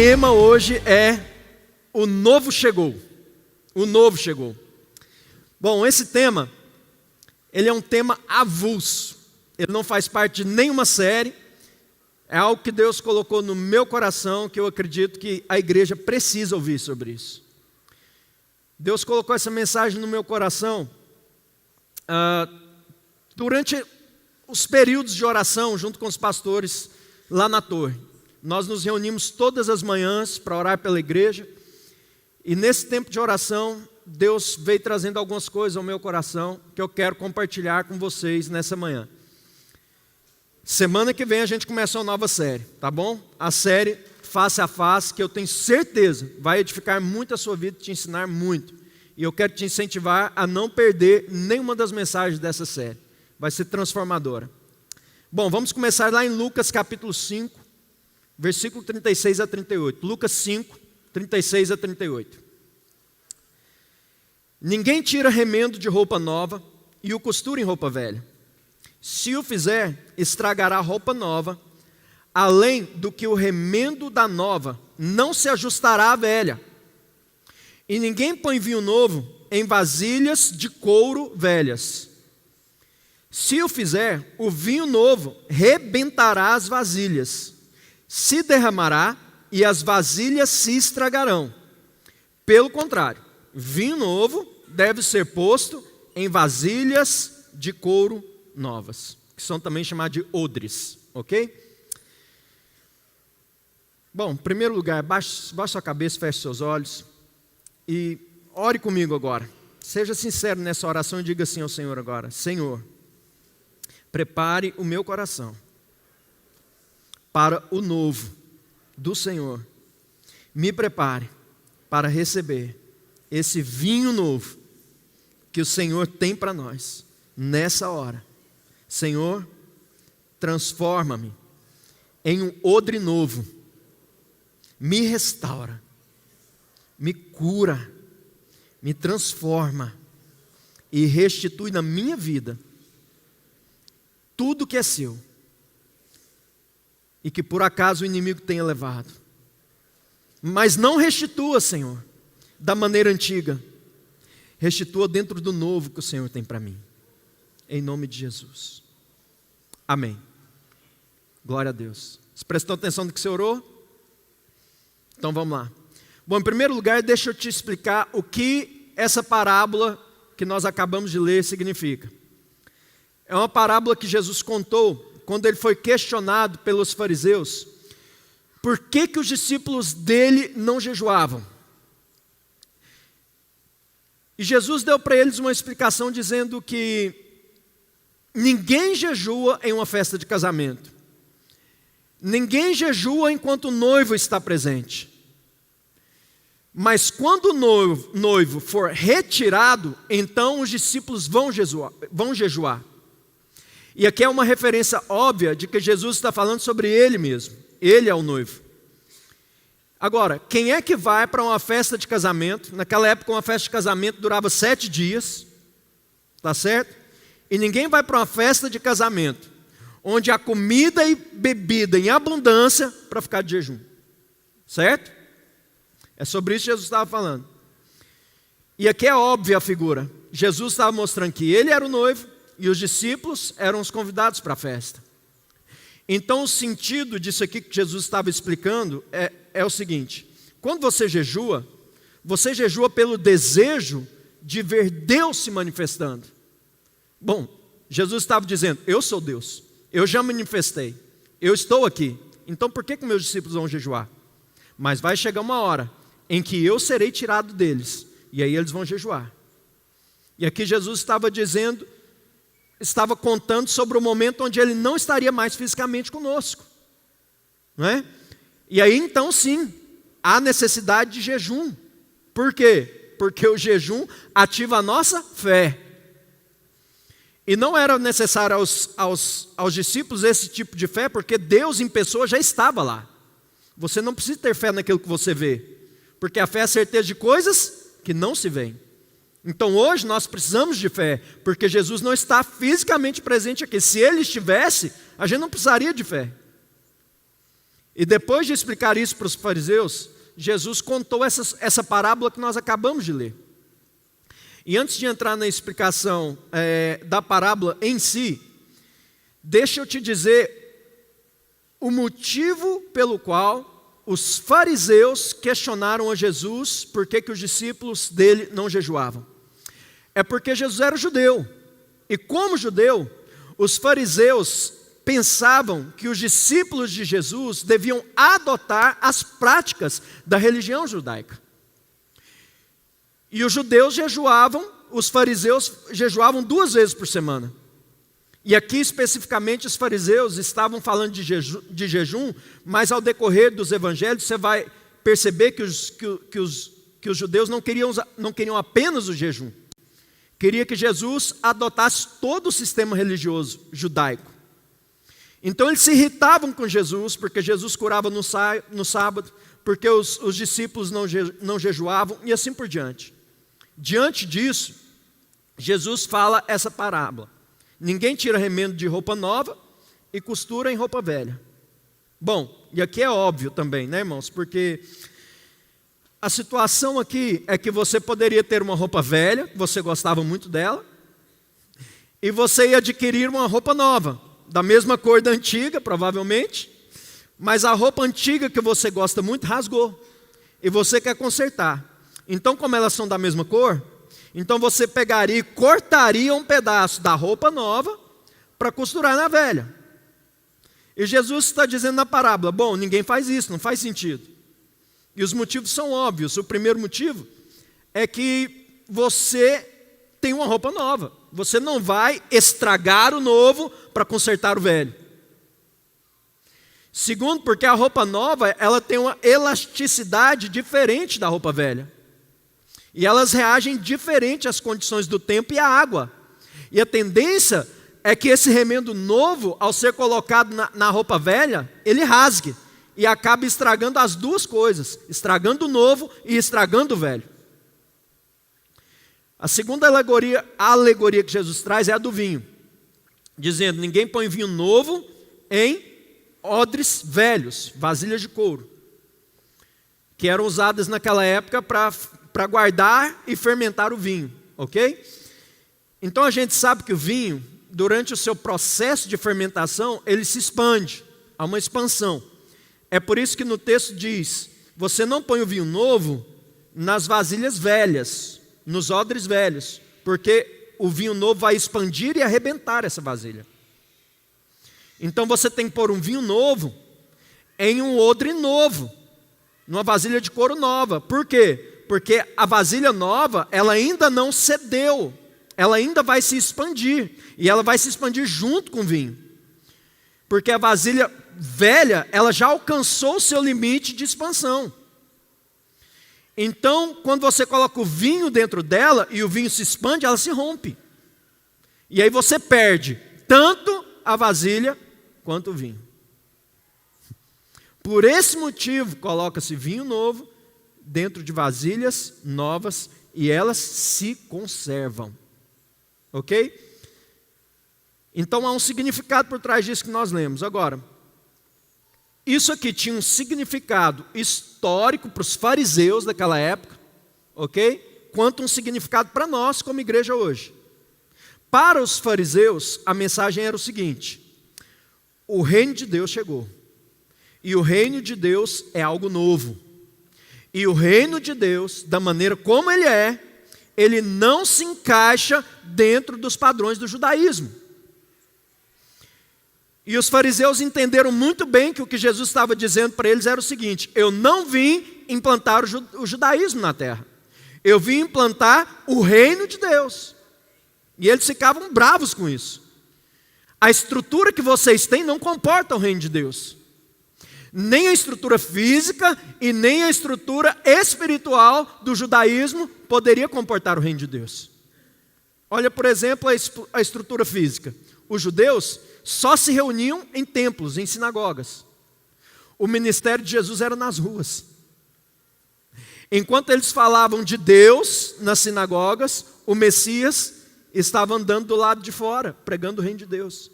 tema hoje é o novo chegou. O novo chegou. Bom, esse tema, ele é um tema avulso. Ele não faz parte de nenhuma série. É algo que Deus colocou no meu coração, que eu acredito que a igreja precisa ouvir sobre isso. Deus colocou essa mensagem no meu coração durante os períodos de oração, junto com os pastores lá na torre. Nós nos reunimos todas as manhãs para orar pela igreja. E nesse tempo de oração, Deus veio trazendo algumas coisas ao meu coração que eu quero compartilhar com vocês nessa manhã. Semana que vem a gente começa uma nova série, tá bom? A série Face a Face, que eu tenho certeza vai edificar muito a sua vida e te ensinar muito. E eu quero te incentivar a não perder nenhuma das mensagens dessa série. Vai ser transformadora. Bom, vamos começar lá em Lucas capítulo 5, versículo 36 a 38. Lucas 5, 36 a 38. Ninguém tira remendo de roupa nova e o costura em roupa velha. Se o fizer, estragará a roupa nova, além do que o remendo da nova não se ajustará à velha. E ninguém põe vinho novo em vasilhas de couro velhas. Se o fizer, o vinho novo rebentará as vasilhas, se derramará e as vasilhas se estragarão. Pelo contrário, vinho novo deve ser posto em vasilhas de couro novas, que são também chamadas de odres, ok? Bom, em primeiro lugar, baixe sua cabeça, feche seus olhos e ore comigo agora. Seja sincero nessa oração e diga assim ao Senhor agora: Senhor, prepare o meu coração para o novo do Senhor. Me prepare para receber esse vinho novo que o Senhor tem para nós nessa hora. Senhor, transforma-me em um odre novo. Me restaura, me cura, me transforma e restitui na minha vida tudo que é seu e que por acaso o inimigo tenha levado. Mas não restitua, Senhor, da maneira antiga. Restitua dentro do novo que o Senhor tem para mim. Em nome de Jesus. Amém. Glória a Deus. Você prestou atenção no que você orou? Então vamos lá. Bom, em primeiro lugar, deixa eu te explicar o que essa parábola que nós acabamos de ler significa. É uma parábola que Jesus contou quando ele foi questionado pelos fariseus por que os discípulos dele não jejuavam. E Jesus deu para eles uma explicação dizendo que ninguém jejua em uma festa de casamento. Ninguém jejua enquanto o noivo está presente. Mas quando o noivo for retirado, então os discípulos vão jejuar. E aqui é uma referência óbvia de que Jesus está falando sobre ele mesmo. Ele é o noivo. Agora, quem é que vai para uma festa de casamento? Naquela época uma festa de casamento durava 7 dias. Tá certo? E ninguém vai para uma festa de casamento onde há comida e bebida em abundância para ficar de jejum. Certo? É sobre isso que Jesus estava falando. E aqui é óbvia a figura. Jesus estava mostrando que ele era o noivo e os discípulos eram os convidados para a festa. Então o sentido disso aqui que Jesus estava explicando é o seguinte: quando você jejua pelo desejo de ver Deus se manifestando. Bom, Jesus estava dizendo: eu sou Deus, eu já manifestei, eu estou aqui, então por que meus discípulos vão jejuar? Mas vai chegar uma hora em que eu serei tirado deles, e aí eles vão jejuar. E aqui Jesus estava contando sobre o momento onde ele não estaria mais fisicamente conosco, não é? E aí então sim, há necessidade de jejum. Por quê? Porque o jejum ativa a nossa fé. E não era necessário aos discípulos esse tipo de fé, porque Deus em pessoa já estava lá. Você não precisa ter fé naquilo que você vê, porque a fé é a certeza de coisas que não se veem. Então hoje nós precisamos de fé, porque Jesus não está fisicamente presente aqui. Se Ele estivesse, a gente não precisaria de fé. E depois de explicar isso para os fariseus, Jesus contou essa parábola que nós acabamos de ler. E antes de entrar na explicação da parábola em si, deixa eu te dizer o motivo pelo qual os fariseus questionaram a Jesus por que os discípulos dele não jejuavam. É porque Jesus era judeu. E como judeu, os fariseus pensavam que os discípulos de Jesus deviam adotar as práticas da religião judaica. E os judeus jejuavam, os fariseus jejuavam 2 vezes por semana. E aqui especificamente os fariseus estavam falando de jejum, mas ao decorrer dos evangelhos você vai perceber que os judeus não queriam apenas o jejum. Queria que Jesus adotasse todo o sistema religioso judaico. Então eles se irritavam com Jesus, porque Jesus curava no sábado, porque os discípulos não jejuavam, e assim por diante. Diante disso, Jesus fala essa parábola. Ninguém tira remendo de roupa nova e costura em roupa velha. Bom, e aqui é óbvio também, né, irmãos? Porque a situação aqui é que você poderia ter uma roupa velha, você gostava muito dela, e você ia adquirir uma roupa nova, da mesma cor da antiga, provavelmente, mas a roupa antiga que você gosta muito rasgou, e você quer consertar. Então, como elas são da mesma cor, então você pegaria e cortaria um pedaço da roupa nova para costurar na velha. E Jesus está dizendo na parábola, bom, ninguém faz isso, não faz sentido. E os motivos são óbvios. O primeiro motivo é que você tem uma roupa nova. Você não vai estragar o novo para consertar o velho. Segundo, porque a roupa nova, ela tem uma elasticidade diferente da roupa velha. E elas reagem diferente às condições do tempo e à água. E a tendência é que esse remendo novo, ao ser colocado na roupa velha, ele rasgue. E acaba estragando as duas coisas. Estragando o novo e estragando o velho. A segunda alegoria que Jesus traz é a do vinho. Dizendo, ninguém põe vinho novo em odres velhos, vasilhas de couro. Que eram usadas naquela época para guardar e fermentar o vinho, ok? Então a gente sabe que o vinho, durante o seu processo de fermentação, ele se expande, há uma expansão. É por isso que no texto diz, você não põe o vinho novo nas vasilhas velhas, nos odres velhos, porque o vinho novo vai expandir e arrebentar essa vasilha. Então você tem que pôr um vinho novo em um odre novo, numa vasilha de couro nova. Por quê? Porque a vasilha nova, ela ainda não cedeu, ela ainda vai se expandir, e ela vai se expandir junto com o vinho. Porque a vasilha velha, ela já alcançou o seu limite de expansão. Então, quando você coloca o vinho dentro dela, e o vinho se expande, ela se rompe. E aí você perde tanto a vasilha, quanto o vinho. Por esse motivo, coloca-se vinho novo, dentro de vasilhas novas, e elas se conservam. Ok? Então há um significado por trás disso que nós lemos. Agora, isso aqui tinha um significado histórico para os fariseus daquela época, ok? Quanto um significado para nós como igreja hoje. Para os fariseus, a mensagem era o seguinte: o reino de Deus chegou. E o reino de Deus é algo novo. E o reino de Deus, da maneira como ele não se encaixa dentro dos padrões do judaísmo. E os fariseus entenderam muito bem que o que Jesus estava dizendo para eles era o seguinte: eu não vim implantar o judaísmo na terra. Eu vim implantar o reino de Deus. E eles ficavam bravos com isso. A estrutura que vocês têm não comporta o reino de Deus. Nem a estrutura física e nem a estrutura espiritual do judaísmo poderia comportar o reino de Deus. Olha, por exemplo, a estrutura física. Os judeus só se reuniam em templos, em sinagogas. O ministério de Jesus era nas ruas. Enquanto eles falavam de Deus nas sinagogas, o Messias estava andando do lado de fora, pregando o reino de Deus.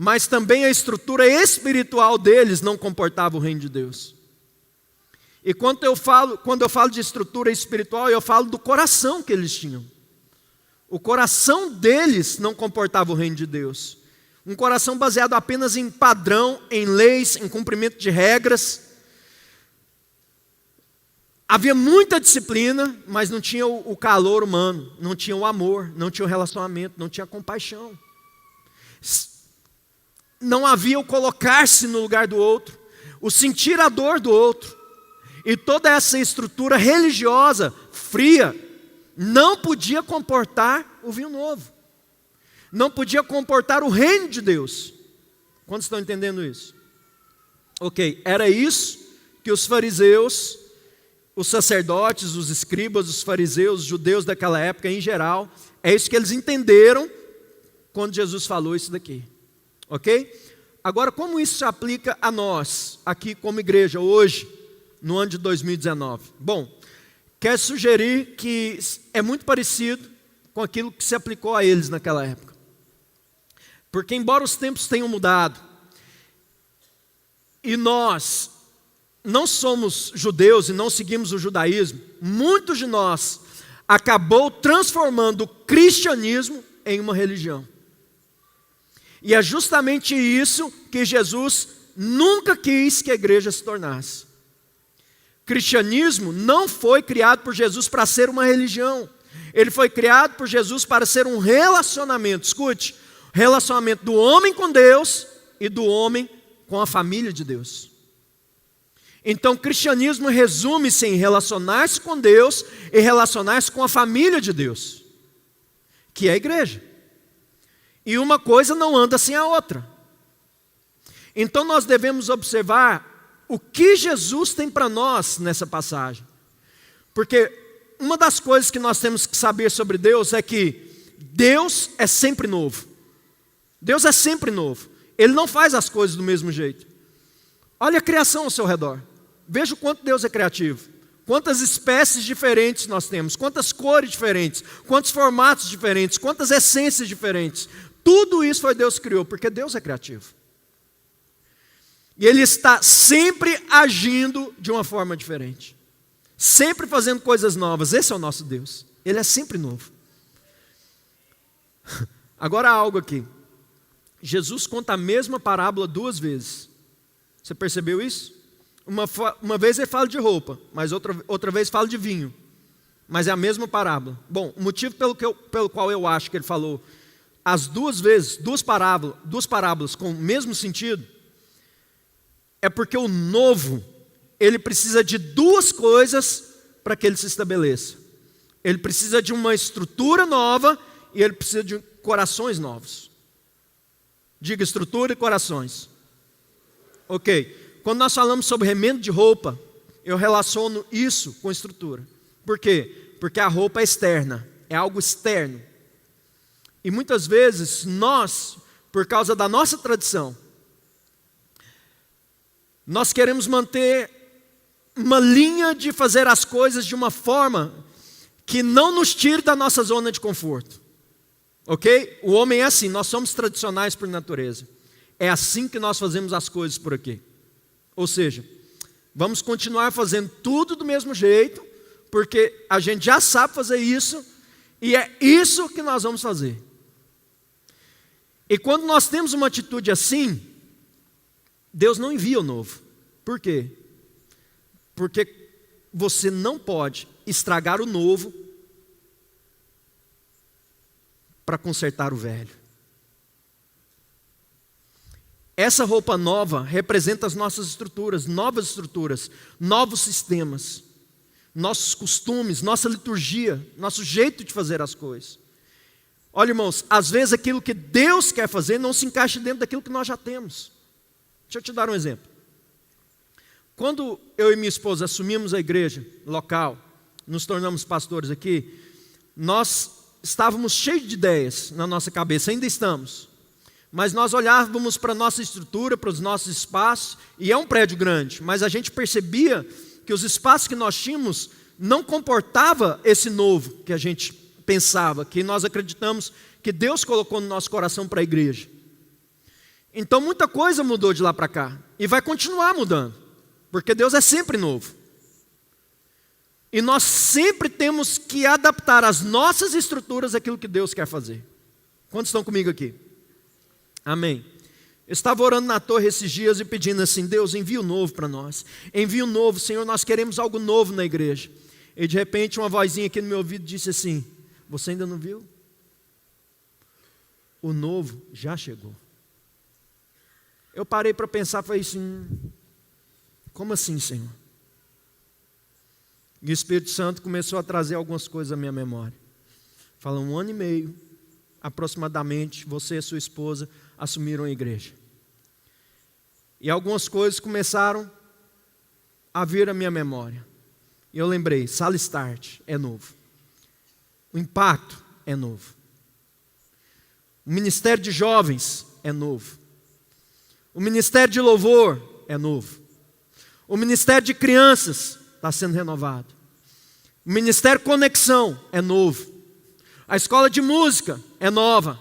mas também a estrutura espiritual deles não comportava o reino de Deus. E quando eu falo de estrutura espiritual, eu falo do coração que eles tinham. O coração deles não comportava o reino de Deus. Um coração baseado apenas em padrão, em leis, em cumprimento de regras. Havia muita disciplina, mas não tinha o calor humano, não tinha o amor, não tinha o relacionamento, não tinha a compaixão. Não havia o colocar-se no lugar do outro, o sentir a dor do outro. E toda essa estrutura religiosa, fria, não podia comportar o vinho novo. Não podia comportar o reino de Deus. Quantos estão entendendo isso? Ok, era isso que os fariseus, os sacerdotes, os escribas, os fariseus, os judeus daquela época em geral, é isso que eles entenderam quando Jesus falou isso daqui. Ok? Agora, como isso se aplica a nós, aqui como igreja, hoje, no ano de 2019? Bom, quero sugerir que é muito parecido com aquilo que se aplicou a eles naquela época. Porque embora os tempos tenham mudado, e nós não somos judeus e não seguimos o judaísmo, muitos de nós acabou transformando o cristianismo em uma religião. E é justamente isso que Jesus nunca quis que a igreja se tornasse. Cristianismo não foi criado por Jesus para ser uma religião. Ele foi criado por Jesus para ser um relacionamento. Escute, relacionamento do homem com Deus e do homem com a família de Deus. Então, o cristianismo resume-se em relacionar-se com Deus e relacionar-se com a família de Deus, que é a igreja. E uma coisa não anda sem a outra. Então, nós devemos observar o que Jesus tem para nós nessa passagem. Porque uma das coisas que nós temos que saber sobre Deus é que Deus é sempre novo. Deus é sempre novo. Ele não faz as coisas do mesmo jeito. Olha a criação ao seu redor. Veja o quanto Deus é criativo. Quantas espécies diferentes nós temos. Quantas cores diferentes. Quantos formatos diferentes. Quantas essências diferentes. Tudo isso foi Deus que criou, porque Deus é criativo. E Ele está sempre agindo de uma forma diferente. Sempre fazendo coisas novas. Esse é o nosso Deus. Ele é sempre novo. Agora há algo aqui. Jesus conta a mesma parábola 2 vezes. Você percebeu isso? Uma vez ele fala de roupa, mas outra vez fala de vinho. Mas é a mesma parábola. Bom, o motivo pelo qual eu acho que ele falou as 2 vezes, duas parábolas com o mesmo sentido, é porque o novo, ele precisa de 2 coisas para que ele se estabeleça. Ele precisa de uma estrutura nova e ele precisa de corações novos. Diga estrutura e corações. Ok. Quando nós falamos sobre remendo de roupa, eu relaciono isso com estrutura. Por quê? Porque a roupa é externa, é algo externo. E muitas vezes nós, por causa da nossa tradição, nós queremos manter uma linha de fazer as coisas de uma forma que não nos tire da nossa zona de conforto. Ok? O homem é assim, nós somos tradicionais por natureza. É assim que nós fazemos as coisas por aqui. Ou seja, vamos continuar fazendo tudo do mesmo jeito, porque a gente já sabe fazer isso, e é isso que nós vamos fazer. E quando nós temos uma atitude assim, Deus não envia o novo. Por quê? Porque você não pode estragar o novo para consertar o velho. Essa roupa nova representa as nossas estruturas, novos sistemas, nossos costumes, nossa liturgia, nosso jeito de fazer as coisas. Olha, irmãos, às vezes aquilo que Deus quer fazer não se encaixa dentro daquilo que nós já temos. Deixa eu te dar um exemplo. Quando eu e minha esposa assumimos a igreja local, nos tornamos pastores aqui, nós estávamos cheios de ideias na nossa cabeça, ainda estamos. Mas nós olhávamos para a nossa estrutura, para os nossos espaços, e é um prédio grande, mas a gente percebia que os espaços que nós tínhamos não comportava esse novo que a gente pensava, que nós acreditamos que Deus colocou no nosso coração para a igreja. Então muita coisa mudou de lá para cá. E vai continuar mudando. Porque Deus é sempre novo. E nós sempre temos que adaptar as nossas estruturas àquilo que Deus quer fazer. Quantos estão comigo aqui? Amém. Eu estava orando na torre esses dias e pedindo assim: Deus, envia o novo para nós. Envia o novo, Senhor, nós queremos algo novo na igreja. E de repente uma vozinha aqui no meu ouvido disse assim: você ainda não viu? O novo já chegou. Eu parei para pensar, falei assim: como assim, Senhor? E o Espírito Santo começou a trazer algumas coisas à minha memória. Fala, 1 ano e meio, aproximadamente, você e sua esposa assumiram a igreja. E algumas coisas começaram a vir à minha memória. E eu lembrei, Sala Start é novo. O impacto é novo. O ministério de jovens é novo. O ministério de louvor é novo. O ministério de crianças está sendo renovado. O ministério Conexão é novo. A escola de música é nova.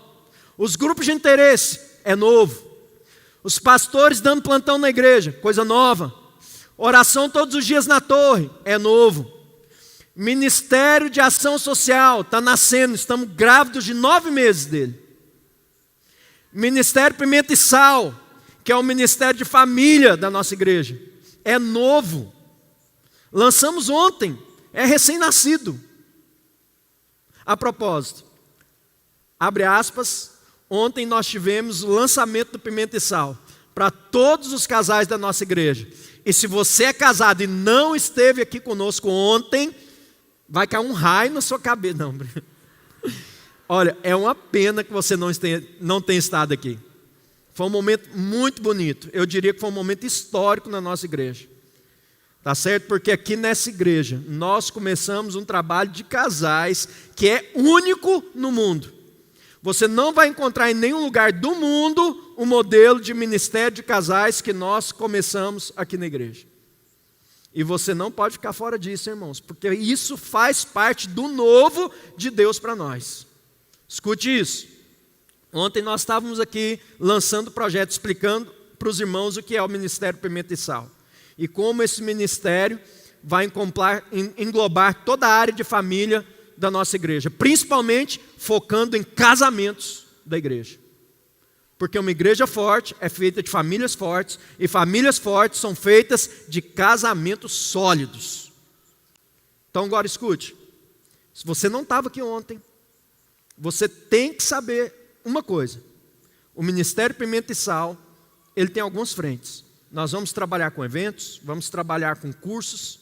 Os grupos de interesse é novo. Os pastores dando plantão na igreja, coisa nova. Oração todos os dias na torre, é novo. Ministério de Ação Social está nascendo, estamos grávidos de 9 meses dele. Ministério Pimenta e Sal, que é o ministério de família da nossa igreja, é novo. Lançamos ontem, é recém-nascido. A propósito, abre aspas, ontem nós tivemos o lançamento do Pimenta e Sal para todos os casais da nossa igreja. E se você é casado e não esteve aqui conosco ontem, vai cair um raio na sua cabeça. Não, olha, é uma pena que você não tenha estado aqui. Foi um momento muito bonito. Eu diria que foi um momento histórico na nossa igreja. Tá certo? Porque aqui nessa igreja, nós começamos um trabalho de casais que é único no mundo. Você não vai encontrar em nenhum lugar do mundo o modelo de ministério de casais que nós começamos aqui na igreja. E você não pode ficar fora disso, irmãos, porque isso faz parte do novo de Deus para nós. Escute isso. Ontem nós estávamos aqui lançando o projeto, explicando para os irmãos o que é o Ministério Pimenta e Sal. E como esse ministério vai englobar toda a área de família da nossa igreja, principalmente focando em casamentos da igreja. Porque uma igreja forte é feita de famílias fortes, e famílias fortes são feitas de casamentos sólidos. Então agora escute, se você não estava aqui ontem, você tem que saber uma coisa: o Ministério Pimenta e Sal, ele tem algumas frentes. Nós vamos trabalhar com eventos, vamos trabalhar com cursos,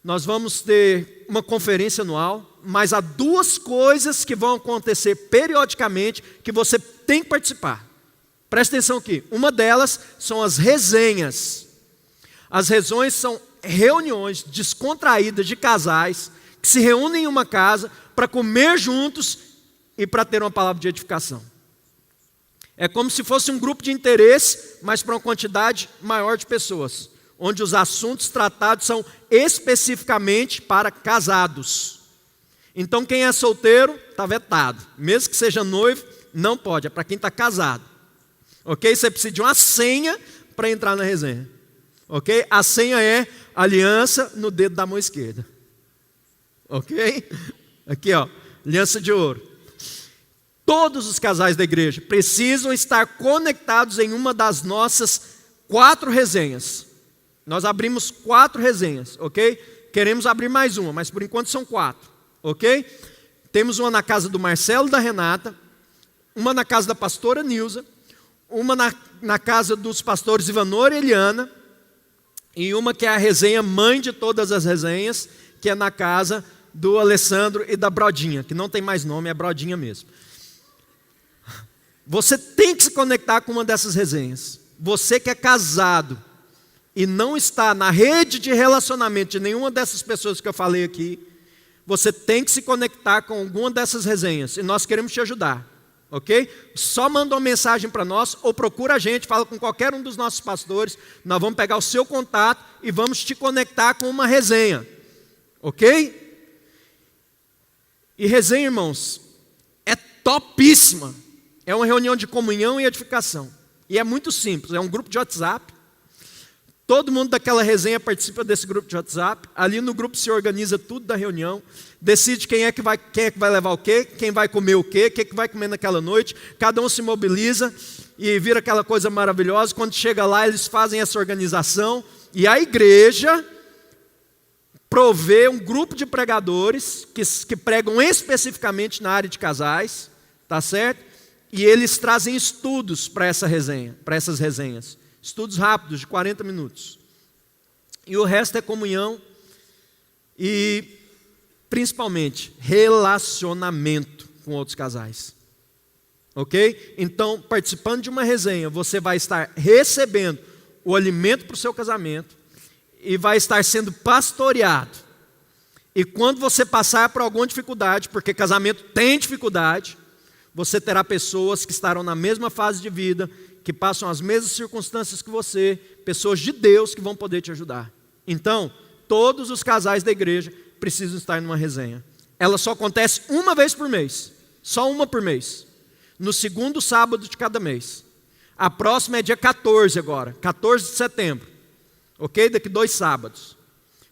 nós vamos ter uma conferência anual, mas há 2 coisas que vão acontecer periodicamente que você tem que participar. Presta atenção aqui, uma delas são as resenhas. As resenhas são reuniões descontraídas de casais que se reúnem em uma casa para comer juntos e para ter uma palavra de edificação. É como se fosse um grupo de interesse, mas para uma quantidade maior de pessoas, onde os assuntos tratados são especificamente para casados. Então quem é solteiro está vetado, mesmo que seja noivo, não pode, é para quem está casado. Ok? Você precisa de uma senha para entrar na resenha. Ok? A senha é aliança no dedo da mão esquerda. Ok? Aqui ó, aliança de ouro. Todos os casais da igreja precisam estar conectados em uma das nossas 4 resenhas. Nós abrimos 4 resenhas, ok? Queremos abrir mais uma, mas por enquanto são 4, ok? Temos uma na casa do Marcelo e da Renata, uma na casa da pastora Nilza, uma na casa dos pastores Ivanor e Eliana, e uma que é a resenha mãe de todas as resenhas, que é na casa do Alessandro e da Brodinha, que não tem mais nome, é Brodinha mesmo. Você tem que se conectar com uma dessas resenhas. Você que é casado e não está na rede de relacionamento de nenhuma dessas pessoas que eu falei aqui, você tem que se conectar com alguma dessas resenhas. E nós queremos te ajudar, ok? Só manda uma mensagem para nós ou procura a gente, fala com qualquer um dos nossos pastores. Nós vamos pegar o seu contato e vamos te conectar com uma resenha, ok? E resenha, irmãos, é topíssima. É uma reunião de comunhão e edificação. E é muito simples, é um grupo de WhatsApp. Todo mundo daquela resenha participa desse grupo de WhatsApp. Ali no grupo se organiza tudo da reunião. Decide quem é que vai levar o quê, quem vai comer o quê, que vai comer naquela noite. Cada um se mobiliza e vira aquela coisa maravilhosa. Quando chega lá, eles fazem essa organização. E a igreja provê um grupo de pregadores que pregam especificamente na área de casais. Tá certo? E eles trazem estudos para essa resenha, para essas resenhas. Estudos rápidos, de 40 minutos. E o resto é comunhão e, principalmente, relacionamento com outros casais. Ok? Então, participando de uma resenha, você vai estar recebendo o alimento para o seu casamento e vai estar sendo pastoreado. E quando você passar por alguma dificuldade, porque casamento tem dificuldade, você terá pessoas que estarão na mesma fase de vida, que passam as mesmas circunstâncias que você, pessoas de Deus que vão poder te ajudar. Então, todos os casais da igreja precisam estar numa resenha. Ela só acontece uma vez por mês, só uma por mês, no segundo sábado de cada mês. A próxima é dia 14 agora, 14 de setembro, ok? Daqui 2 sábados.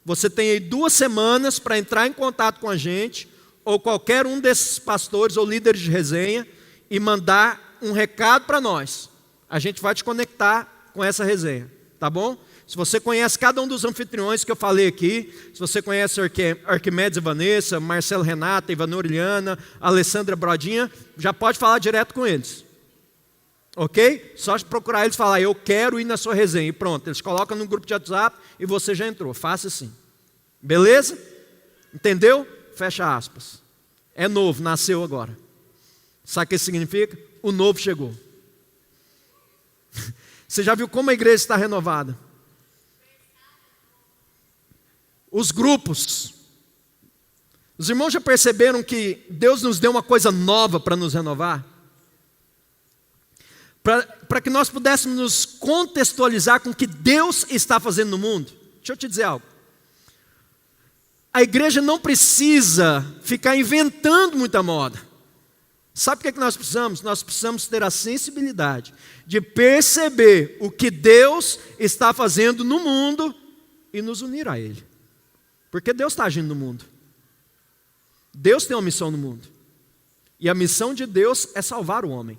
Você tem aí 2 semanas para entrar em contato com a gente, ou qualquer um desses pastores ou líderes de resenha, e mandar um recado para nós. A gente vai te conectar com essa resenha, tá bom? Se você conhece cada um dos anfitriões que eu falei aqui, se você conhece Arquimedes e Vanessa, Marcelo Renata, Ivanor Iliana, Alessandra Brodinha, já pode falar direto com eles. Ok? Só procurar eles e falar, eu quero ir na sua resenha. E pronto, eles colocam no grupo de WhatsApp e você já entrou. Faça assim. Beleza? Entendeu? Fecha aspas. É novo, nasceu agora. Sabe o que isso significa? O novo chegou. Você já viu como a igreja está renovada? Os grupos. Os irmãos já perceberam que Deus nos deu uma coisa nova para nos renovar? Para que nós pudéssemos nos contextualizar com o que Deus está fazendo no mundo. Deixa eu te dizer algo. A igreja não precisa ficar inventando muita moda. Sabe o que nós precisamos? Nós precisamos ter a sensibilidade de perceber o que Deus está fazendo no mundo e nos unir a Ele. Porque Deus está agindo no mundo. Deus tem uma missão no mundo. E a missão de Deus é salvar o homem.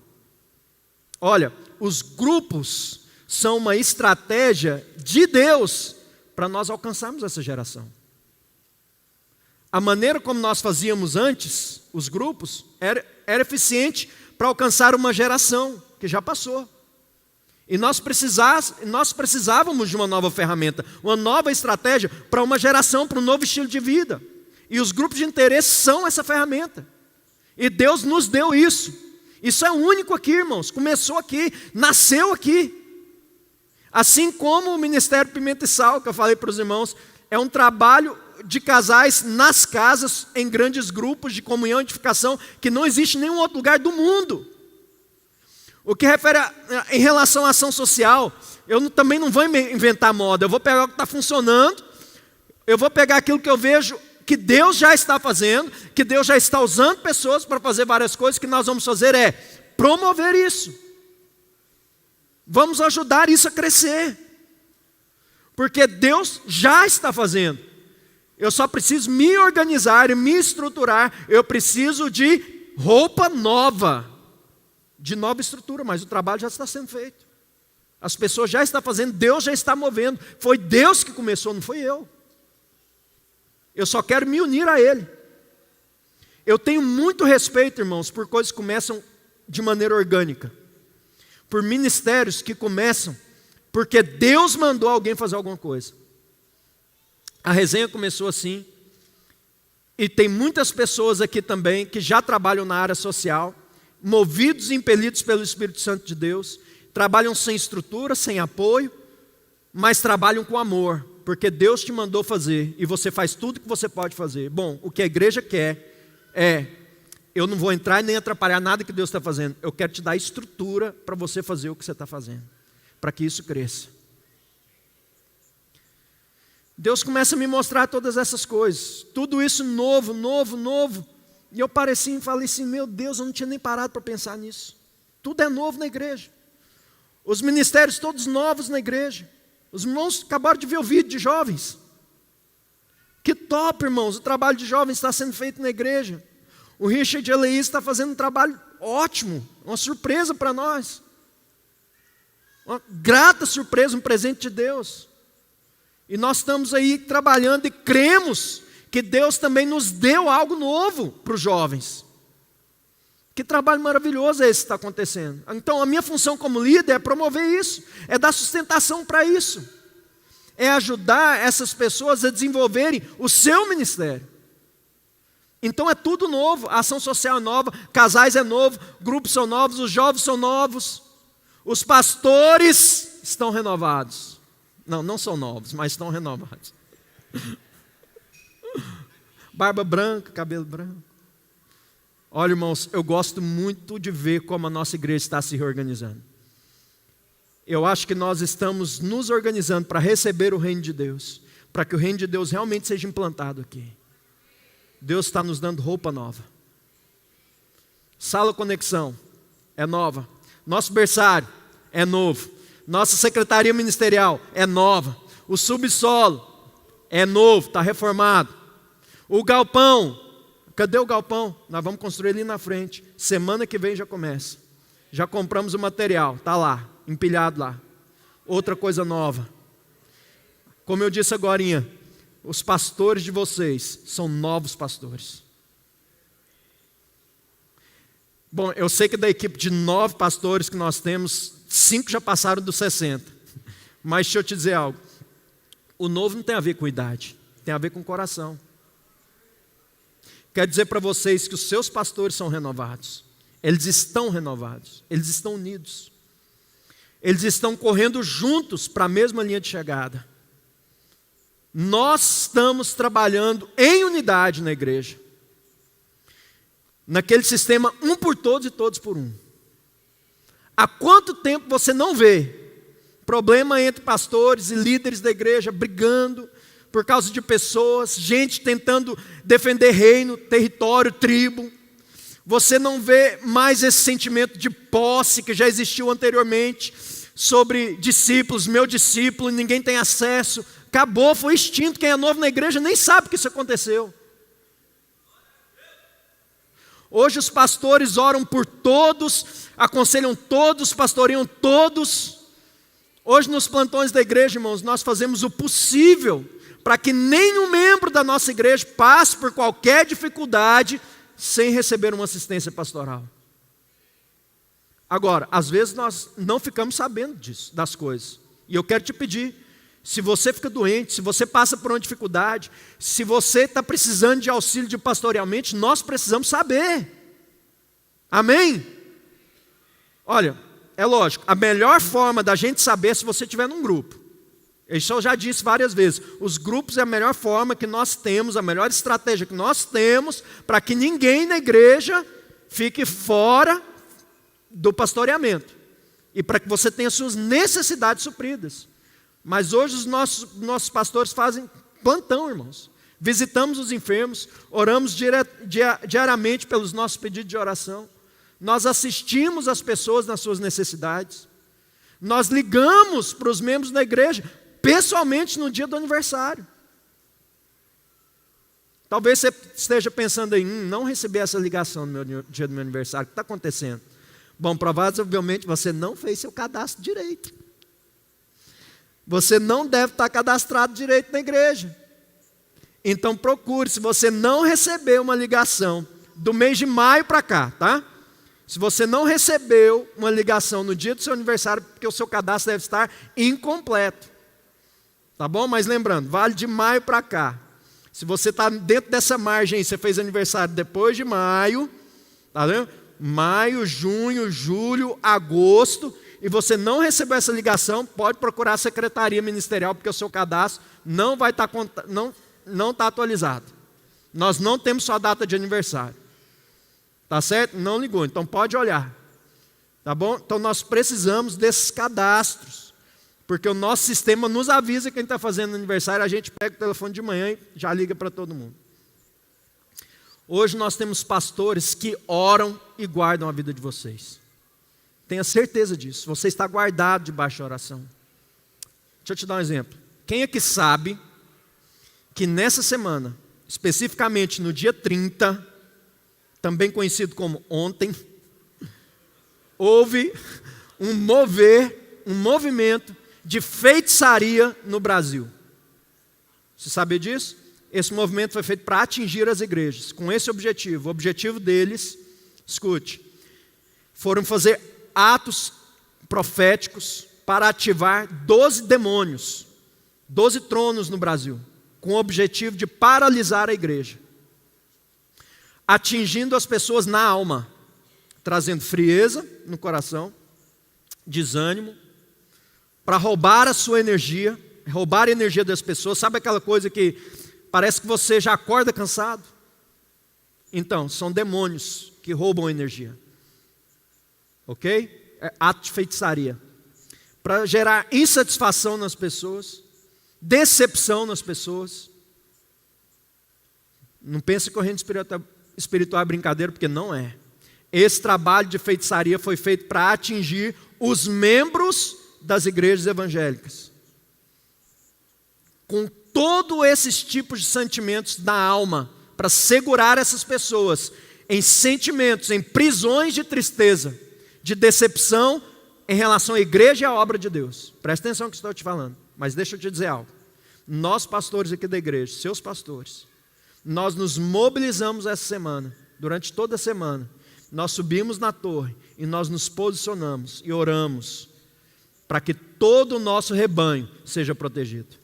Olha, os grupos são uma estratégia de Deus para nós alcançarmos essa geração. A maneira como nós fazíamos antes, os grupos, era eficiente para alcançar uma geração que já passou. E nós precisávamos de uma nova ferramenta, uma nova estratégia para uma geração, para um novo estilo de vida. E os grupos de interesse são essa ferramenta. E Deus nos deu isso. Isso é único aqui, irmãos. Começou aqui, nasceu aqui. Assim como o Ministério Pimenta e Sal, que eu falei para os irmãos, é um trabalho de casais nas casas, em grandes grupos de comunhão e edificação, que não existe em nenhum outro lugar do mundo. O que refere em relação à ação social, eu também não vou inventar moda, eu vou pegar o que está funcionando, eu vou pegar aquilo que eu vejo que Deus já está fazendo, que Deus já está usando pessoas para fazer várias coisas, que nós vamos fazer é promover isso. Vamos ajudar isso a crescer. Porque Deus já está fazendo. Eu só preciso me organizar e me estruturar. Eu preciso de roupa nova, de nova estrutura, mas o trabalho já está sendo feito. As pessoas já estão fazendo, Deus já está movendo. Foi Deus que começou, não foi eu. Eu só quero me unir a Ele. Eu tenho muito respeito, irmãos, por coisas que começam de maneira orgânica. Por ministérios que começam porque Deus mandou alguém fazer alguma coisa. A resenha começou assim. E tem muitas pessoas aqui também que já trabalham na área social, movidos e impelidos pelo Espírito Santo de Deus, trabalham sem estrutura, sem apoio, mas trabalham com amor, porque Deus te mandou fazer e você faz tudo que você pode fazer. Bom, o que a igreja quer é, eu não vou entrar e nem atrapalhar nada que Deus está fazendo, eu quero te dar estrutura para você fazer o que você está fazendo, para que isso cresça. Deus começa a me mostrar todas essas coisas, tudo isso novo, e eu falei assim, meu Deus, eu não tinha nem parado para pensar nisso. Tudo é novo na igreja. Os ministérios todos novos na igreja. Os irmãos acabaram de ver o vídeo de jovens. Que top, irmãos, o trabalho de jovens está sendo feito na igreja. O Richard Eleis está fazendo um trabalho ótimo, uma surpresa para nós. Uma grata surpresa, um presente de Deus. E nós estamos aí trabalhando e cremos que Deus também nos deu algo novo para os jovens. Que trabalho maravilhoso é esse que está acontecendo. Então a minha função como líder é promover isso, é dar sustentação para isso. É ajudar essas pessoas a desenvolverem o seu ministério. Então é tudo novo, a ação social é nova, casais é novo, grupos são novos, os jovens são novos, os pastores estão renovados. Não são novos, mas estão renovados. Barba branca, cabelo branco. Olha, irmãos, eu gosto muito de ver como a nossa igreja está se reorganizando. Eu acho que nós estamos nos organizando para receber o reino de Deus, para que o reino de Deus realmente seja implantado aqui. Deus está nos dando roupa nova. Sala Conexão é nova. Nosso berçário é novo. Nossa secretaria ministerial é nova. O subsolo é novo, está reformado. O galpão, cadê o galpão? Nós vamos construir ali na frente. Semana que vem já começa. Já compramos o material, está lá, empilhado lá. Outra coisa nova. Como eu disse agorinha, os pastores de vocês são novos pastores. Bom, eu sei que da equipe de 9 pastores que nós temos, 5 já passaram dos 60. Mas deixa eu te dizer algo. O novo não tem a ver com idade, tem a ver com coração. Quero dizer para vocês que os seus pastores são renovados. Eles estão renovados, eles estão unidos. Eles estão correndo juntos para a mesma linha de chegada. Nós estamos trabalhando em unidade na igreja. Naquele sistema, um por todos e todos por um. Há quanto tempo você não vê problema entre pastores e líderes da igreja brigando por causa de pessoas, gente tentando defender reino, território, tribo? Você não vê mais esse sentimento de posse que já existiu anteriormente sobre discípulos, meu discípulo, ninguém tem acesso. Acabou, foi extinto. Quem é novo na igreja nem sabe que isso aconteceu. Hoje os pastores oram por todos, aconselham todos, pastoreiam todos. Hoje nos plantões da igreja, irmãos, nós fazemos o possível para que nenhum membro da nossa igreja passe por qualquer dificuldade sem receber uma assistência pastoral. Agora, às vezes nós não ficamos sabendo disso, das coisas. E eu quero te pedir, se você fica doente, se você passa por uma dificuldade, se você está precisando de auxílio de pastorealmente, nós precisamos saber. Amém? Olha, é lógico, a melhor forma da gente saber é se você estiver num grupo. Isso eu já disse várias vezes. Os grupos é a melhor forma que nós temos, a melhor estratégia que nós temos para que ninguém na igreja fique fora do pastoreamento. E para que você tenha suas necessidades supridas. Mas hoje os nossos pastores fazem plantão, irmãos. Visitamos os enfermos, oramos diariamente pelos nossos pedidos de oração. Nós assistimos as pessoas nas suas necessidades. Nós ligamos para os membros da igreja, pessoalmente no dia do aniversário. Talvez você esteja pensando em não receber essa ligação no dia do meu aniversário. O que está acontecendo? Bom, provavelmente você não fez seu cadastro direito. Você não deve estar cadastrado direito na igreja. Então procure, se você não receber uma ligação do mês de maio para cá, tá? Se você não recebeu uma ligação no dia do seu aniversário, porque o seu cadastro deve estar incompleto. Tá bom? Mas lembrando, vale de maio para cá. Se você está dentro dessa margem aí, você fez aniversário depois de maio, tá vendo? Maio, junho, julho, agosto, e você não recebeu essa ligação, pode procurar a secretaria ministerial, porque o seu cadastro não vai estar não está atualizado. Nós não temos sua data de aniversário. Tá certo? Não ligou, então pode olhar. Tá bom? Então nós precisamos desses cadastros, porque o nosso sistema nos avisa quem está fazendo aniversário, a gente pega o telefone de manhã e já liga para todo mundo. Hoje nós temos pastores que oram e guardam a vida de vocês. Tenha certeza disso. Você está guardado debaixo da oração. Deixa eu te dar um exemplo. Quem aqui sabe que nessa semana, especificamente no dia 30, também conhecido como ontem, houve um movimento de feitiçaria no Brasil? Você sabia disso? Esse movimento foi feito para atingir as igrejas, com esse objetivo. O objetivo deles, escute, foram fazer atos proféticos para ativar 12 demônios, 12 tronos no Brasil, com o objetivo de paralisar a igreja, atingindo as pessoas na alma, trazendo frieza no coração, desânimo, para roubar a sua energia, roubar a energia das pessoas. Sabe aquela coisa que parece que você já acorda cansado? Então, são demônios que roubam a energia. Ok? É ato de feitiçaria. Para gerar insatisfação nas pessoas, decepção nas pessoas. Não pense que corrente espiritual é brincadeira, porque não é. Esse trabalho de feitiçaria foi feito para atingir os membros das igrejas evangélicas, com todos esses tipos de sentimentos da alma, para segurar essas pessoas em sentimentos, em prisões de tristeza, de decepção em relação à igreja e à obra de Deus. Presta atenção no que estou te falando, mas deixa eu te dizer algo. Nós pastores aqui da igreja, seus pastores, nós nos mobilizamos essa semana, durante toda a semana, nós subimos na torre e nós nos posicionamos e oramos para que todo o nosso rebanho seja protegido.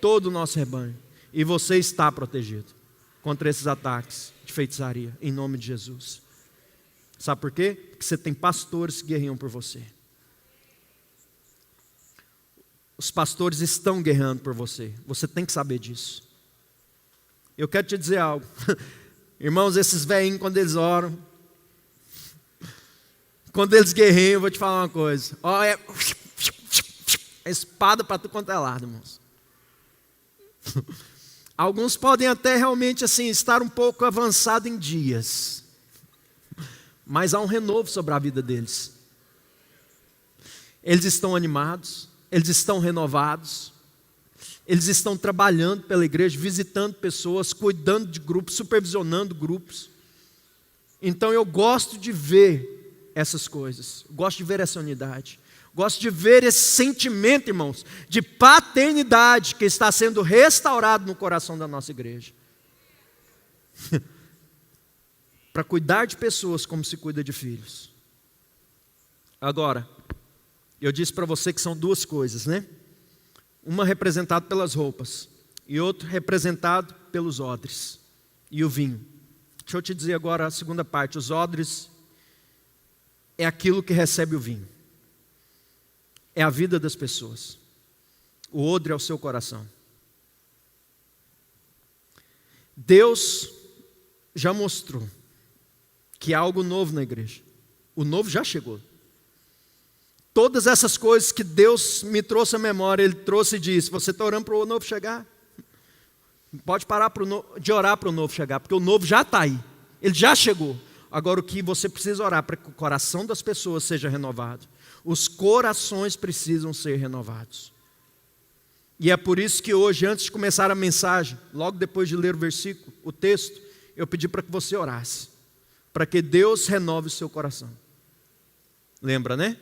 Todo o nosso rebanho. E você está protegido contra esses ataques de feitiçaria, em nome de Jesus. Sabe por quê? Porque você tem pastores que guerreiam por você. Os pastores estão guerreando por você. Você tem que saber disso. Eu quero te dizer algo. Irmãos, esses velhinhos, quando eles oram, quando eles guerreiam, eu vou te falar uma coisa. Ó, é espada para tu quanto é lado, irmãos. Alguns podem até realmente assim estar um pouco avançado em dias, mas há um renovo sobre a vida deles. Eles estão animados, eles estão renovados, eles estão trabalhando pela igreja, visitando pessoas, cuidando de grupos, supervisionando grupos. Então eu gosto de ver essas coisas, gosto de ver essa unidade, gosto de ver esse sentimento, irmãos, de paternidade que está sendo restaurado no coração da nossa igreja. Para cuidar de pessoas como se cuida de filhos. Agora, eu disse para você que são duas coisas, né? Uma representada pelas roupas e outra representado pelos odres e o vinho. Deixa eu te dizer agora a segunda parte. Os odres é aquilo que recebe o vinho. É a vida das pessoas. O odre é o seu coração. Deus já mostrou que há algo novo na igreja. O novo já chegou. Todas essas coisas que Deus me trouxe à memória, Ele trouxe e disse: você está orando para o novo chegar? Pode parar de orar para o novo chegar, porque o novo já está aí. Ele já chegou. Agora o que você precisa orar para que o coração das pessoas seja renovado. Os corações precisam ser renovados. E é por isso que hoje, antes de começar a mensagem, logo depois de ler o versículo, o texto, eu pedi para que você orasse, para que Deus renove o seu coração. Lembra, né?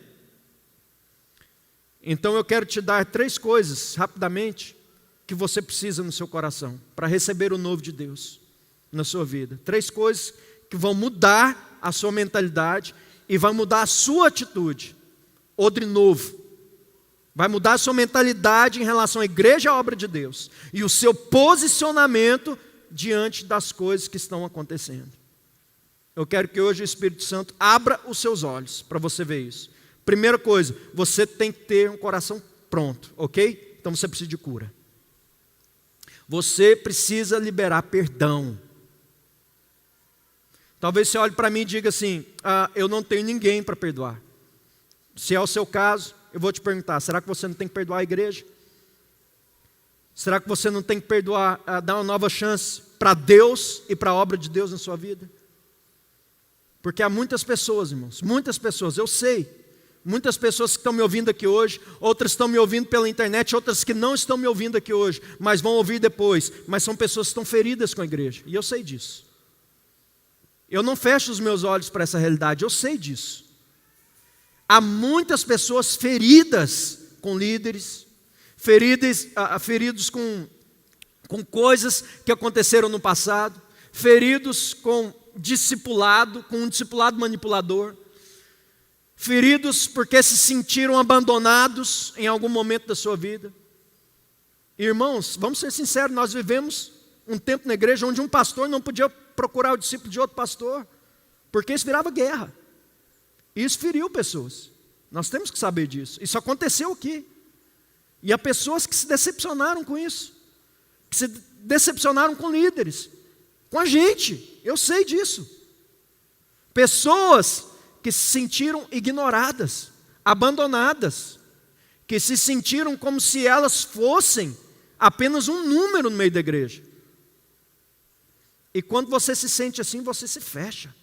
Então eu quero te dar 3 coisas, rapidamente, que você precisa no seu coração, para receber o novo de Deus na sua vida. 3 coisas que vão mudar a sua mentalidade e vão mudar a sua atitude. Odre novo. Vai mudar a sua mentalidade em relação à igreja e à obra de Deus. E o seu posicionamento diante das coisas que estão acontecendo. Eu quero que hoje o Espírito Santo abra os seus olhos para você ver isso. Primeira coisa, você tem que ter um coração pronto, ok? Então você precisa de cura. Você precisa liberar perdão. Talvez você olhe para mim e diga assim: eu não tenho ninguém para perdoar. Se é o seu caso, eu vou te perguntar: será que você não tem que perdoar a igreja? Será que você não tem que perdoar, dar uma nova chance para Deus e para a obra de Deus na sua vida? Porque há muitas pessoas, irmãos, muitas pessoas, eu sei. Muitas pessoas que estão me ouvindo aqui hoje, outras estão me ouvindo pela internet, outras que não estão me ouvindo aqui hoje, mas vão ouvir depois. Mas são pessoas que estão feridas com a igreja, e eu sei disso. Eu não fecho os meus olhos para essa realidade, eu sei disso. Há muitas pessoas feridas com líderes, feridos com coisas que aconteceram no passado, feridos com discipulado, com um discipulado manipulador, feridos porque se sentiram abandonados em algum momento da sua vida. Irmãos, vamos ser sinceros, nós vivemos um tempo na igreja onde um pastor não podia procurar o discípulo de outro pastor, porque isso virava guerra. Isso feriu pessoas. Nós temos que saber disso. Isso aconteceu aqui. E há pessoas que se decepcionaram com isso, que se decepcionaram com líderes, com a gente. Eu sei disso. Pessoas que se sentiram ignoradas, abandonadas, que se sentiram como se elas fossem apenas um número no meio da igreja. E quando você se sente assim, você se fecha.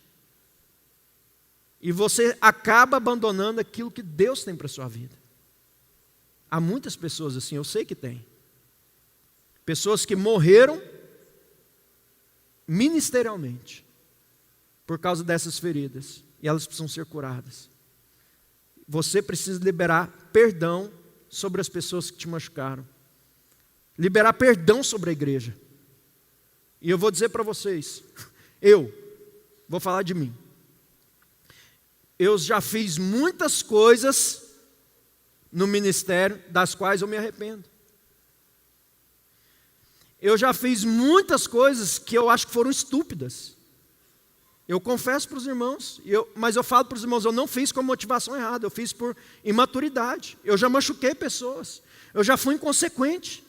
E você acaba abandonando aquilo que Deus tem para a sua vida. Há muitas pessoas assim, eu sei que tem. Pessoas que morreram ministerialmente por causa dessas feridas. E elas precisam ser curadas. Você precisa liberar perdão sobre as pessoas que te machucaram. Liberar perdão sobre a igreja. E eu vou dizer para vocês, eu vou falar de mim. Eu já fiz muitas coisas no ministério das quais eu me arrependo. Eu já fiz muitas coisas que eu acho que foram estúpidas. Eu confesso para os irmãos, mas eu falo para os irmãos, eu não fiz com motivação errada, eu fiz por imaturidade. Eu já machuquei pessoas, eu já fui inconsequente.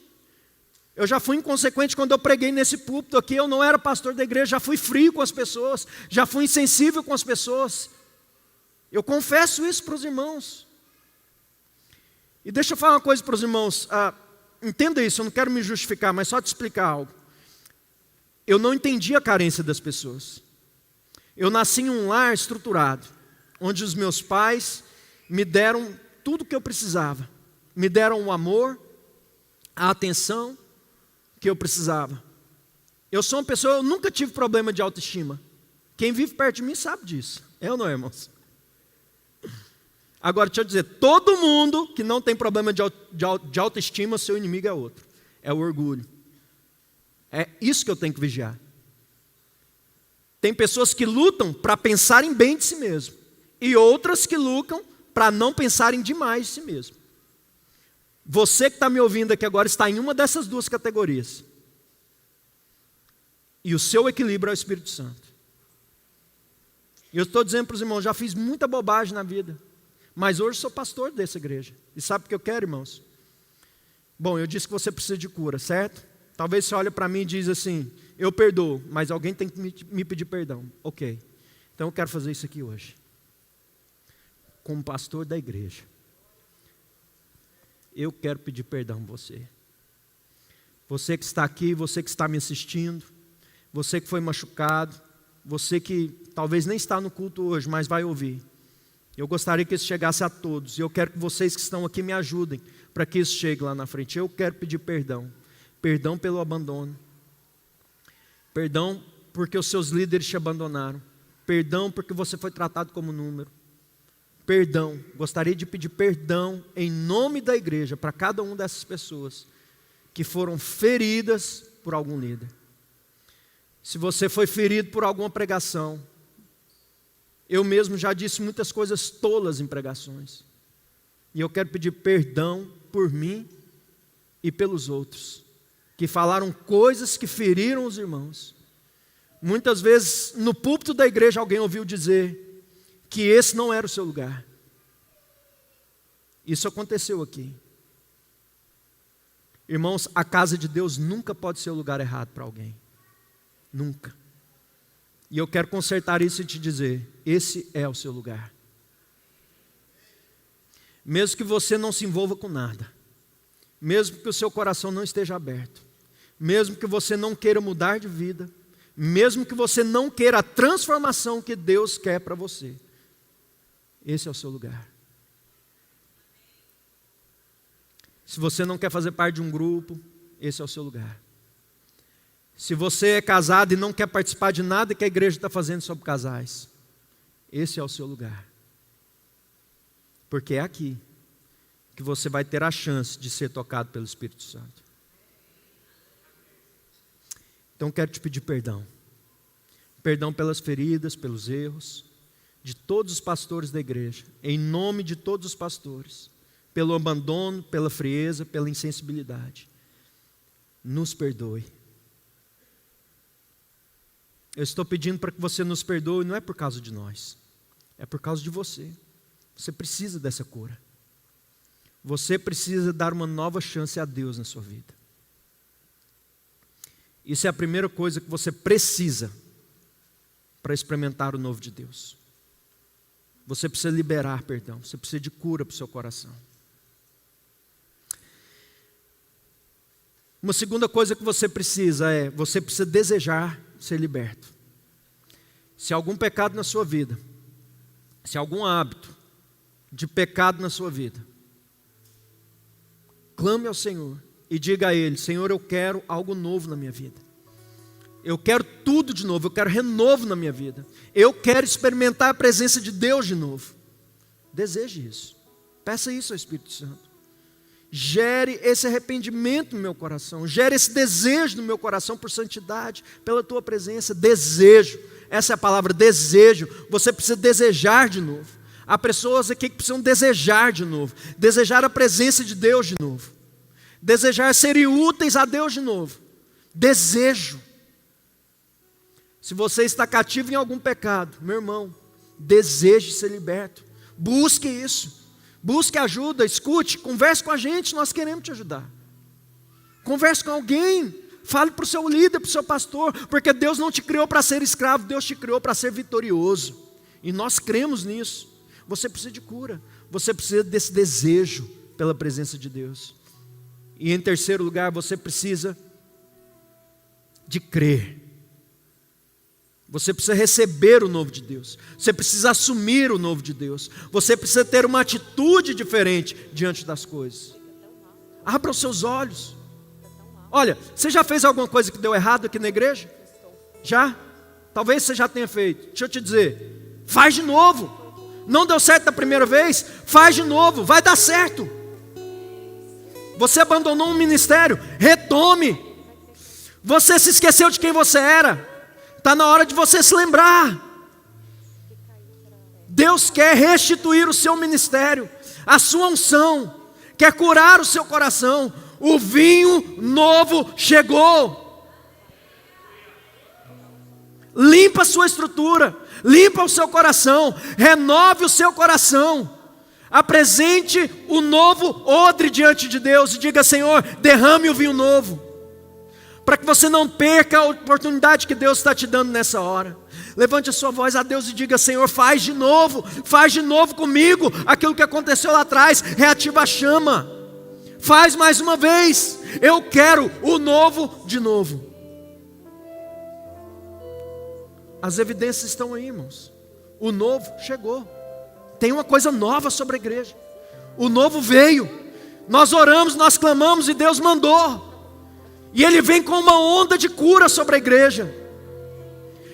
Eu já fui inconsequente quando eu preguei nesse púlpito aqui, eu não era pastor da igreja, já fui frio com as pessoas, já fui insensível com as pessoas. Eu confesso isso para os irmãos. E deixa eu falar uma coisa para os irmãos, entenda isso, eu não quero me justificar, mas só te explicar algo. Eu não entendi a carência das pessoas. Eu nasci em um lar estruturado, onde os meus pais me deram tudo o que eu precisava. Me deram o amor, a atenção que eu precisava. Eu sou uma pessoa, eu nunca tive problema de autoestima. Quem vive perto de mim sabe disso. É ou não é, irmãos? Agora, deixa eu dizer, todo mundo que não tem problema de autoestima, seu inimigo é outro. É o orgulho. É isso que eu tenho que vigiar. Tem pessoas que lutam para pensarem bem de si mesmo. E outras que lutam para não pensarem demais de si mesmo. Você que está me ouvindo aqui agora está em uma dessas duas categorias. E o seu equilíbrio é o Espírito Santo. E eu estou dizendo para os irmãos, já fiz muita bobagem na vida. Mas hoje sou pastor dessa igreja. E sabe o que eu quero, irmãos? Bom, eu disse que você precisa de cura, certo? Talvez você olhe para mim e diz assim, eu perdoo, mas alguém tem que me pedir perdão. Ok, então eu quero fazer isso aqui hoje. Como pastor da igreja. Eu quero pedir perdão a você. Você que está aqui, você que está me assistindo, você que foi machucado, você que talvez nem está no culto hoje, mas vai ouvir. Eu gostaria que isso chegasse a todos. E eu quero que vocês que estão aqui me ajudem para que isso chegue lá na frente. Eu quero pedir perdão. Perdão pelo abandono. Perdão porque os seus líderes te abandonaram. Perdão porque você foi tratado como número. Perdão. Gostaria de pedir perdão em nome da igreja para cada uma dessas pessoas que foram feridas por algum líder. Se você foi ferido por alguma pregação, eu mesmo já disse muitas coisas tolas em pregações. E eu quero pedir perdão por mim e pelos outros, que falaram coisas que feriram os irmãos. Muitas vezes, no púlpito da igreja, alguém ouviu dizer que esse não era o seu lugar. Isso aconteceu aqui. Irmãos, a casa de Deus nunca pode ser o lugar errado para alguém. Nunca. E eu quero consertar isso e te dizer, esse é o seu lugar. Mesmo que você não se envolva com nada, mesmo que o seu coração não esteja aberto, mesmo que você não queira mudar de vida, mesmo que você não queira a transformação que Deus quer para você. Esse é o seu lugar. Se você não quer fazer parte de um grupo, esse é o seu lugar. Se você é casado e não quer participar de nada que a igreja está fazendo sobre casais, esse é o seu lugar. Porque é aqui que você vai ter a chance de ser tocado pelo Espírito Santo. Então quero te pedir perdão. Perdão pelas feridas, pelos erros de todos os pastores da igreja, em nome de todos os pastores, pelo abandono, pela frieza, pela insensibilidade. Nos perdoe. Eu estou pedindo para que você nos perdoe, não é por causa de nós, é por causa de você. Você precisa dessa cura. Você precisa dar uma nova chance a Deus na sua vida. Isso é a primeira coisa que você precisa para experimentar o novo de Deus. Você precisa liberar perdão, você precisa de cura para o seu coração. Uma segunda coisa que você precisa desejar ser liberto. Se algum pecado na sua vida, se algum hábito de pecado na sua vida, clame ao Senhor e diga a Ele: Senhor, eu quero algo novo na minha vida. Eu quero tudo de novo, eu quero renovo na minha vida. Eu quero experimentar a presença de Deus de novo. Deseje isso. Peça isso ao Espírito Santo. Gere esse arrependimento no meu coração. Gere esse desejo no meu coração por santidade, pela Tua presença. Desejo. Essa é a palavra, desejo. Você precisa desejar de novo. Há pessoas aqui que precisam desejar de novo. Desejar a presença de Deus de novo. Desejar serem úteis a Deus de novo. Desejo. Se você está cativo em algum pecado, meu irmão, deseje ser liberto. Busque isso. Busque ajuda, escute, converse com a gente, nós queremos te ajudar. Converse com alguém, fale para o seu líder, para o seu pastor, porque Deus não te criou para ser escravo, Deus te criou para ser vitorioso. E nós cremos nisso. Você precisa de cura, você precisa desse desejo pela presença de Deus. E em terceiro lugar, você precisa de crer. Você precisa receber o novo de Deus. Você precisa assumir o novo de Deus. Você precisa ter uma atitude diferente diante das coisas. Abra os seus olhos. Olha, você já fez alguma coisa que deu errado aqui na igreja? Já? Talvez você já tenha feito. Deixa eu te dizer, faz de novo. Não deu certo da primeira vez? Faz de novo, vai dar certo. Você abandonou um ministério? Retome. Você se esqueceu de quem você era? Está na hora de você se lembrar. Deus quer restituir o seu ministério, a sua unção, quer curar o seu coração. O vinho novo chegou. Limpa a sua estrutura, limpa o seu coração, renove o seu coração. Apresente o novo odre diante de Deus e diga: Senhor, derrame o vinho novo. Para que você não perca a oportunidade que Deus está te dando nessa hora. Levante a sua voz a Deus e diga: Senhor, faz de novo comigo aquilo que aconteceu lá atrás. Reativa a chama, faz mais uma vez. Eu quero o novo de novo. As evidências estão aí, irmãos. O novo chegou. Tem uma coisa nova sobre a igreja. O novo veio. Nós oramos, nós clamamos e Deus mandou. E Ele vem com uma onda de cura sobre a igreja.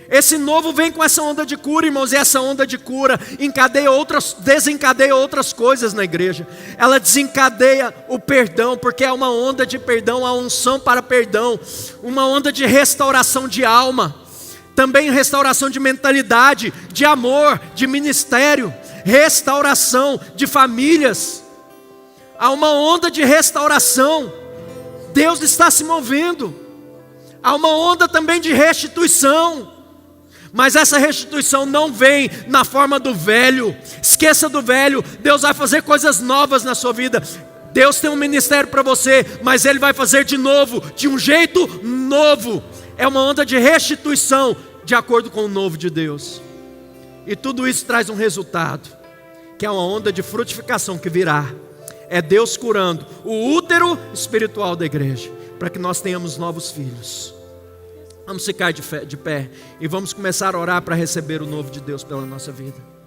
Esse novo vem com essa onda de cura, irmãos. E essa onda de cura desencadeia outras coisas na igreja. Ela desencadeia o perdão, porque é uma onda de perdão, a unção para perdão. Uma onda de restauração de alma. Também restauração de mentalidade, de amor, de ministério. Restauração de famílias. Há uma onda de restauração. Deus está se movendo. Há uma onda também de restituição. Mas essa restituição não vem na forma do velho. Esqueça do velho. Deus vai fazer coisas novas na sua vida. Deus tem um ministério para você, mas Ele vai fazer de novo, de um jeito novo. É uma onda de restituição, de acordo com o novo de Deus. E tudo isso traz um resultado, que é uma onda de frutificação que virá. É Deus curando o útero espiritual da igreja, para que nós tenhamos novos filhos. Vamos ficar de pé e vamos começar a orar para receber o novo de Deus pela nossa vida.